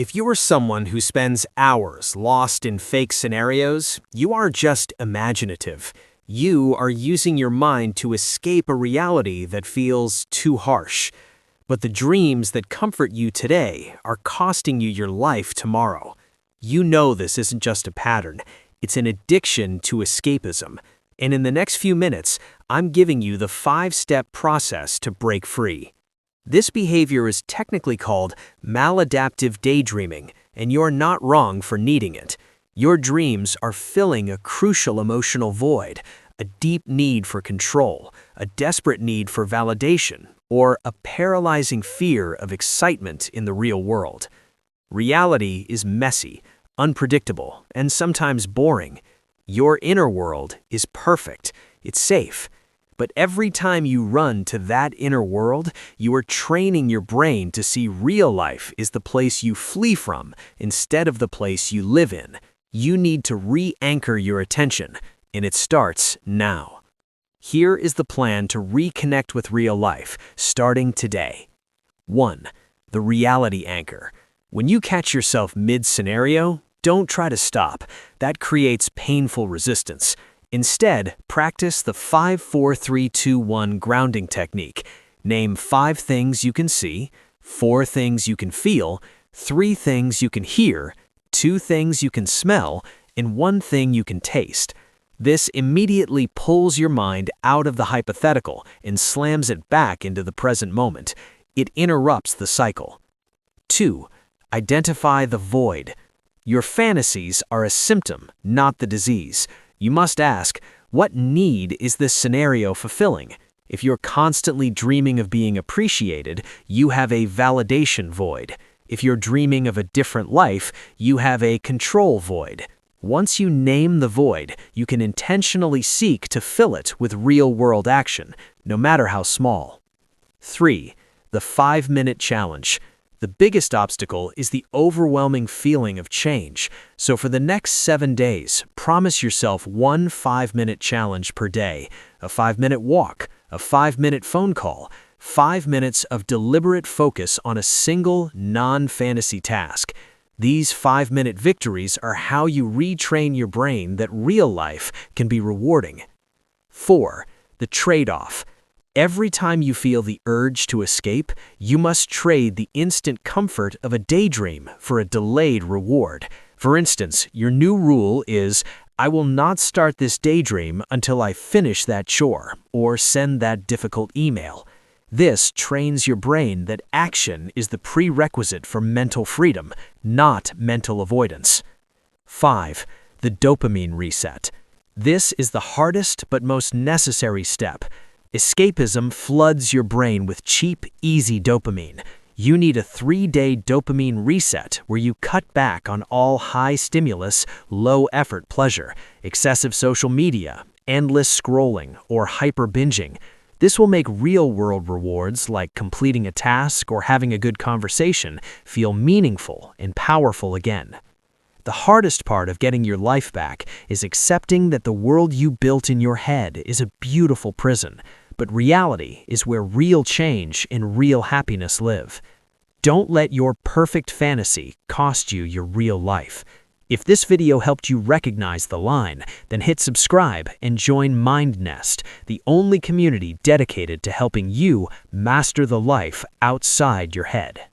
If you are someone who spends hours lost in fake scenarios, you are just imaginative. You are using your mind to escape a reality that feels too harsh. But the dreams that comfort you today are costing you your life tomorrow. You know this isn't just a pattern, it's an addiction to escapism. And in the next few minutes, I'm giving you the 5-step process to break free. This behavior is technically called maladaptive daydreaming, and you're not wrong for needing it. Your dreams are filling a crucial emotional void, a deep need for control, a desperate need for validation, or a paralyzing fear of excitement in the real world. Reality is messy, unpredictable, and sometimes boring. Your inner world is perfect, it's safe. But every time you run to that inner world, you are training your brain to see real life is the place you flee from instead of the place you live in. You need to re-anchor your attention, and it starts now. Here is the plan to reconnect with real life, starting today. 1. The reality anchor. When you catch yourself mid-scenario, don't try to stop. That creates painful resistance. Instead, practice the 5-4-3-2-1 grounding technique. Name 5 things you can see, 4 things you can feel, 3 things you can hear, 2 things you can smell, and 1 thing you can taste. This immediately pulls your mind out of the hypothetical and slams it back into the present moment. It interrupts the cycle. 2. Identify the void. Your fantasies are a symptom, not the disease. You must ask, what need is this scenario fulfilling? If you're constantly dreaming of being appreciated, you have a validation void. If you're dreaming of a different life, you have a control void. Once you name the void, you can intentionally seek to fill it with real-world action, no matter how small. 3. The 5-minute challenge. The biggest obstacle is the overwhelming feeling of change. So for the next 7 days, promise yourself one 5-minute challenge per day, a 5-minute walk, a 5-minute phone call, 5 minutes of deliberate focus on a single non-fantasy task. These 5-minute victories are how you retrain your brain that real life can be rewarding. 4. The trade-off. Every time you feel the urge to escape, you must trade the instant comfort of a daydream for a delayed reward. For instance, your new rule is, I will not start this daydream until I finish that chore or send that difficult email. This trains your brain that action is the prerequisite for mental freedom, not mental avoidance. 5. The dopamine reset. This is the hardest but most necessary step. Escapism floods your brain with cheap, easy dopamine. You need a 3-day dopamine reset where you cut back on all high-stimulus, low-effort pleasure, excessive social media, endless scrolling, or hyper-binging. This will make real-world rewards like completing a task or having a good conversation feel meaningful and powerful again. The hardest part of getting your life back is accepting that the world you built in your head is a beautiful prison, but reality is where real change and real happiness live. Don't let your perfect fantasy cost you your real life. If this video helped you recognize the line, then hit subscribe and join MindNest, the only community dedicated to helping you master the life outside your head.